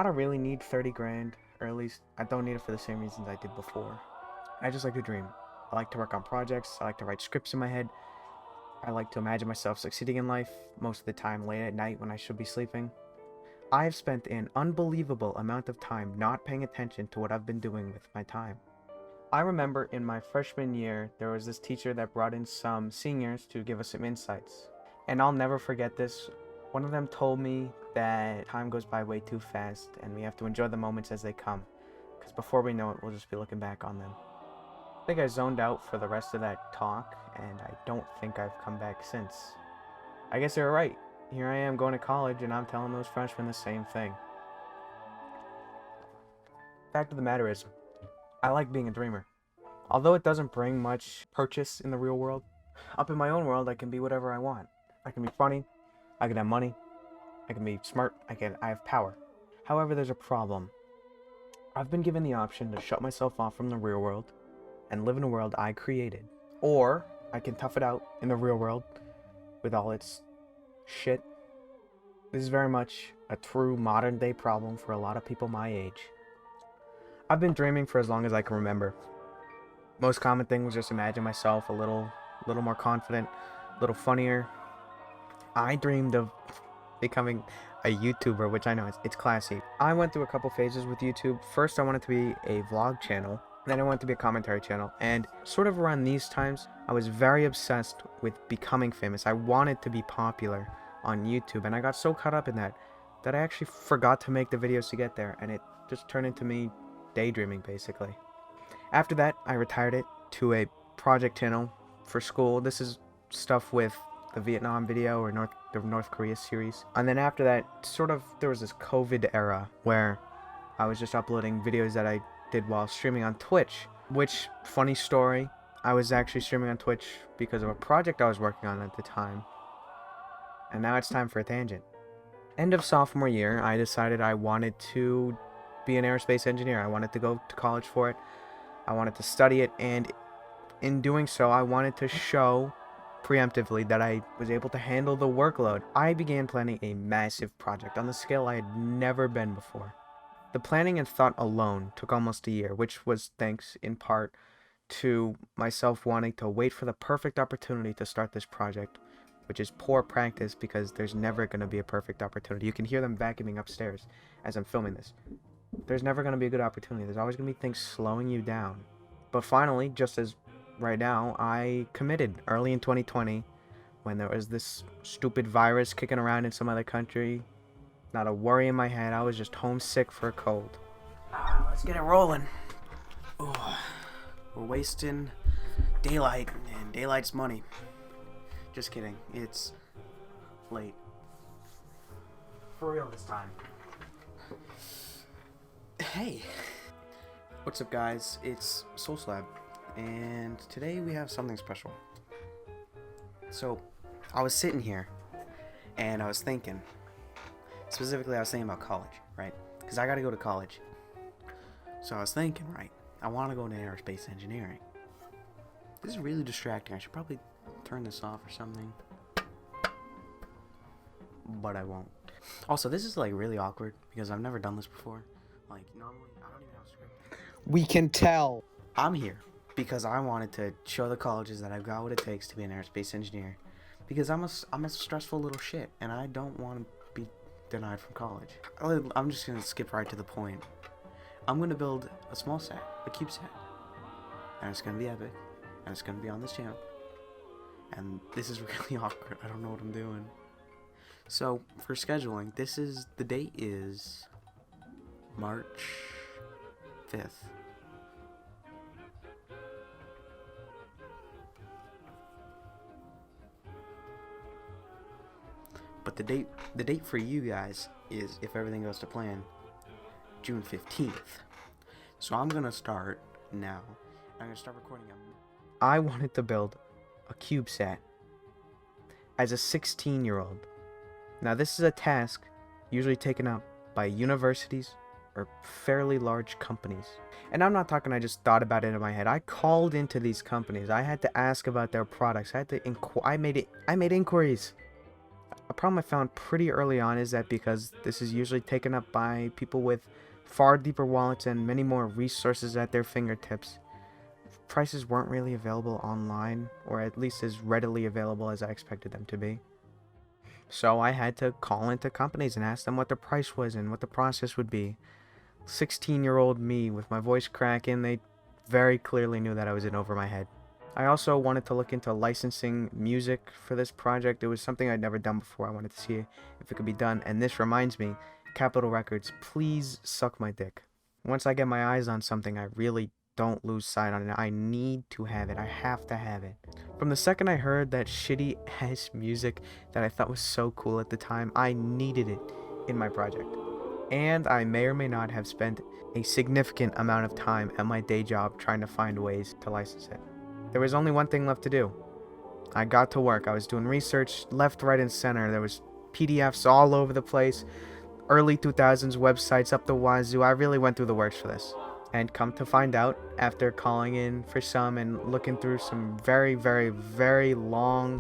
I don't really need 30 grand, or at least I don't need it for the same reasons I did before. I just like to dream. I like to work on projects, I like to write scripts in my head, I like to imagine myself succeeding in life, most of the time late at night when I should be sleeping. I have spent an unbelievable amount of time not paying attention to what I've been doing with my time. I remember in my freshman year, there was this teacher that brought in some seniors to give us some insights. And I'll never forget this. One of them told me that time goes by way too fast and we have to enjoy the moments as they come. Because before we know it, we'll just be looking back on them. I think I zoned out for the rest of that talk, and I don't think I've come back since. I guess they were right. Here I am going to college, and I'm telling those freshmen the same thing. Fact of the matter is, I like being a dreamer. Although it doesn't bring much purchase in the real world, up in my own world, I can be whatever I want. I can be funny, I can have money, I can be smart, I have power. However, there's a problem. I've been given the option to shut myself off from the real world and live in a world I created. Or I can tough it out in the real world with all its shit. This is very much a true modern day problem for a lot of people my age. I've been dreaming for as long as I can remember. Most common thing was just imagine myself a little more confident, a little funnier. I dreamed of becoming a YouTuber, which I know it's classy. I went through a couple phases with YouTube. First, I wanted to be a vlog channel. Then I wanted to be a commentary channel. And sort of around these times, I was very obsessed with becoming famous. I wanted to be popular on YouTube. And I got so caught up in that I actually forgot to make the videos to get there. And it just turned into me daydreaming, basically. After that, I retired it to a project channel for school. This is stuff with the Vietnam video or the North Korea series. And then after that, there was this COVID era where I was just uploading videos that I did while streaming on Twitch. Which, funny story, I was actually streaming on Twitch because of a project I was working on at the time. And now it's time for a tangent. End of sophomore year, I decided I wanted to be an aerospace engineer. I wanted to go to college for it. I wanted to study it, and in doing so, I wanted to show preemptively that I was able to handle the workload. I began planning a massive project on the scale I had never been before. The planning and thought alone took almost a year, which was thanks in part to myself wanting to wait for the perfect opportunity to start this project, which is poor practice because there's never going to be a perfect opportunity. You can hear them vacuuming upstairs as I'm filming this. There's never going to be a good opportunity. There's always going to be things slowing you down. But finally, just as right now, I committed early in 2020 when there was this stupid virus kicking around in some other country. Not a worry in my head. I was just homesick for a cold. Let's get it rolling. Ooh, we're wasting daylight, and daylight's money. Just kidding. It's late. For real this time. Hey. What's up, guys? It's Solslab, and today we have something special. So, I was sitting here, and I was thinking. Specifically, I was thinking about college, right? Because I gotta go to college. So I was thinking, right, I want to go into aerospace engineering. This is really distracting. I should probably turn this off or something. But I won't. Also, this is like really awkward because I've never done this before. Like, normally, I don't even have a script. We can tell. I'm here because I wanted to show the colleges that I've got what it takes to be an aerospace engineer. Because I'm a stressful little shit, and I don't want to be denied from college. I'm just gonna skip right to the point. I'm gonna build a small set, a CubeSat, and it's gonna be epic, and it's gonna be on this channel. And this is really awkward. I don't know what I'm doing. So for scheduling, the date is March 5th. But the date for you guys is, if everything goes to plan, June 15th. So I'm gonna start now. I'm gonna start recording them. I wanted to build a CubeSat as a 16-year-old. Now this is a task usually taken up by universities or fairly large companies. And I'm not talking I just thought about it in my head. I called into these companies. I had to ask about their products. I made inquiries. A problem I found pretty early on is that because this is usually taken up by people with far deeper wallets and many more resources at their fingertips, prices weren't really available online, or at least as readily available as I expected them to be. So I had to call into companies and ask them what the price was and what the process would be. 16-year-old me with my voice cracking, they very clearly knew that I was in over my head. I also wanted to look into licensing music for this project. It was something I'd never done before. I wanted to see if it could be done, and this reminds me, Capitol Records, please suck my dick. Once I get my eyes on something, I really don't lose sight on it. I need to have it. I have to have it. From the second I heard that shitty ass music that I thought was so cool at the time, I needed it in my project. And I may or may not have spent a significant amount of time at my day job trying to find ways to license it. There was only one thing left to do. I got to work. I was doing research left, right, and center. There was PDFs all over the place. Early 2000s websites up the wazoo. I really went through the works for this. And come to find out, after calling in for some and looking through some very, very, very long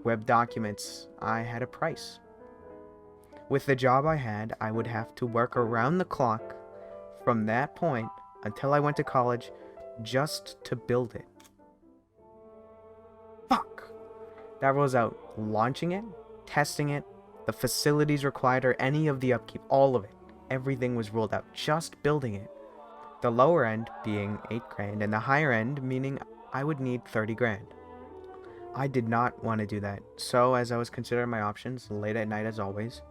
web documents, I had a price. With the job I had, I would have to work around the clock from that point until I went to college just to build it. Fuck! That rolls out launching it, testing it, the facilities required, or any of the upkeep, all of it. Everything was ruled out, just building it. The lower end being 8 grand, and the higher end meaning I would need 30 grand. I did not want to do that, so as I was considering my options, late at night as always,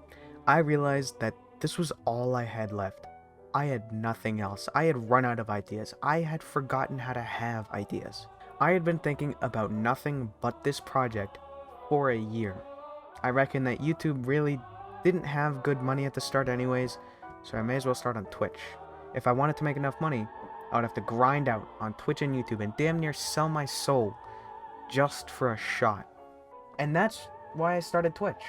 I realized that this was all I had left. I had nothing else. I had run out of ideas. I had forgotten how to have ideas. I had been thinking about nothing but this project for a year. I reckon that YouTube really didn't have good money at the start anyways, so I may as well start on Twitch. If I wanted to make enough money, I would have to grind out on Twitch and YouTube and damn near sell my soul just for a shot. And that's why I started Twitch.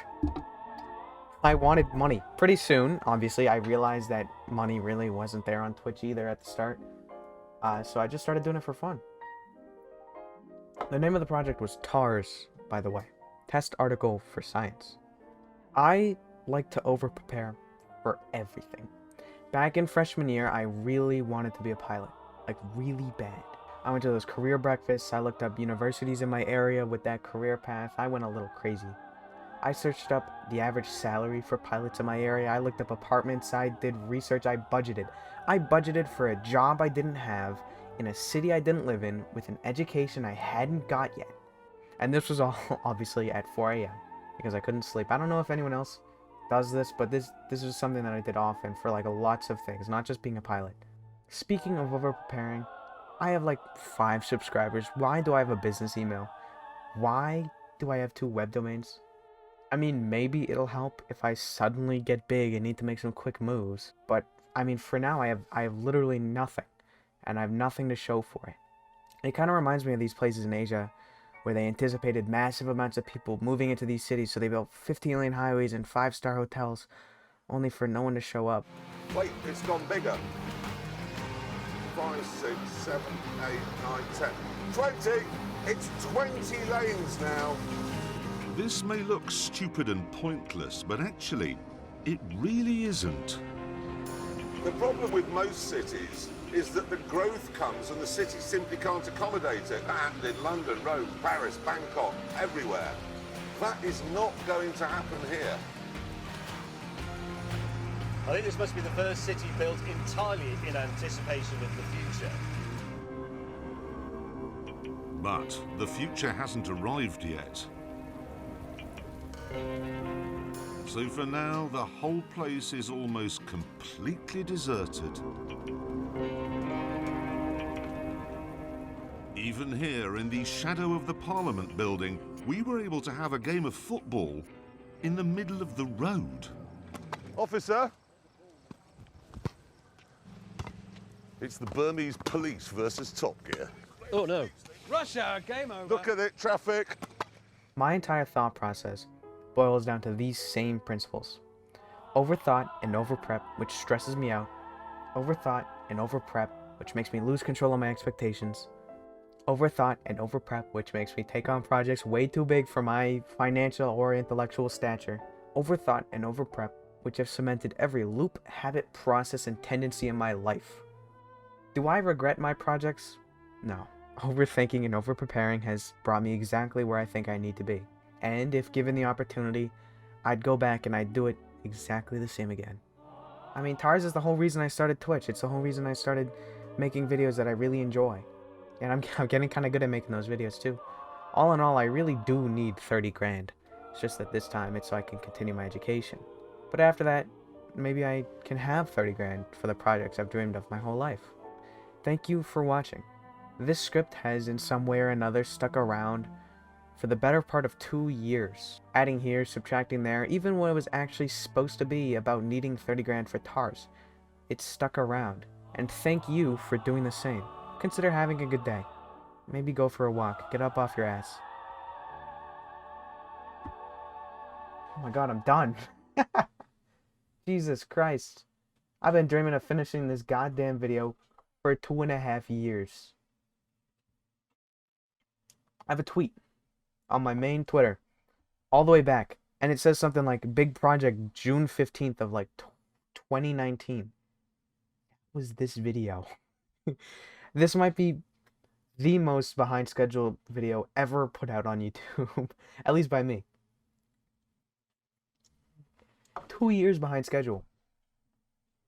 I wanted money. Pretty soon, obviously, I realized that money really wasn't there on Twitch either at the start. So I just started doing it for fun. The name of the project was TARS, by the way. Test Article for Science. I like to over-prepare for everything. Back in freshman year, I really wanted to be a pilot. Like, really bad. I went to those career breakfasts. I looked up universities in my area with that career path. I went a little crazy. I searched up the average salary for pilots in my area. I looked up apartments. I did research. I budgeted. I budgeted for a job I didn't have, in a city I didn't live in, with an education I hadn't got yet. And this was all obviously at 4 a.m. because I couldn't sleep. I don't know if anyone else does this, but this is something that I did often for like lots of things, not just being a pilot. Speaking of over preparing, I have like 5 subscribers. Why do I have a business email? Why do I have 2 web domains? I mean, maybe it'll help if I suddenly get big and need to make some quick moves, but I mean, for now I have literally nothing, and I have nothing to show for it. It kind of reminds me of these places in Asia where they anticipated massive amounts of people moving into these cities, so they built 15-lane highways and 5-star hotels, only for no one to show up. Wait, it's gone bigger. 5, 6, 7, 8, 9, 10, 20! It's 20 lanes now! This may look stupid and pointless, but actually, it really isn't. The problem with most cities is that the growth comes and the city simply can't accommodate it. That happened in London, Rome, Paris, Bangkok, everywhere. That is not going to happen here. I think this must be the first city built entirely in anticipation of the future. But the future hasn't arrived yet. So for now, the whole place is almost completely deserted. Even here in the shadow of the Parliament building, we were able to have a game of football in the middle of the road. Officer? It's the Burmese police versus Top Gear. Oh no. Rush hour, game over. Look at it, traffic. My entire thought process boils down to these same principles. Overthought and overprep, which stresses me out. Overthought and overprep, which makes me lose control of my expectations. Overthought and overprep, which makes me take on projects way too big for my financial or intellectual stature. Overthought and overprep, which have cemented every loop, habit, process, and tendency in my life. Do I regret my projects? No. Overthinking and overpreparing has brought me exactly where I think I need to be. And if given the opportunity, I'd go back and I'd do it exactly the same again. I mean, TARS is the whole reason I started Twitch. It's the whole reason I started making videos that I really enjoy. And I'm getting kind of good at making those videos too. All in all, I really do need 30 grand. It's just that this time it's so I can continue my education. But after that, maybe I can have 30 grand for the projects I've dreamed of my whole life. Thank you for watching. This script has in some way or another stuck around for the better part of 2 years. Adding here, subtracting there, even when it was actually supposed to be about needing 30 grand for TARS. It's stuck around. And thank you for doing the same. Consider having a good day. Maybe go for a walk. Get up off your ass. Oh my god, I'm done. Jesus Christ. I've been dreaming of finishing this goddamn video for 2.5 years. I have a tweet on my main Twitter all the way back, and it says something like big project June 15th of like 2019. What was this video? This might be the most behind schedule video ever put out on YouTube, at least by me. 2 years behind schedule.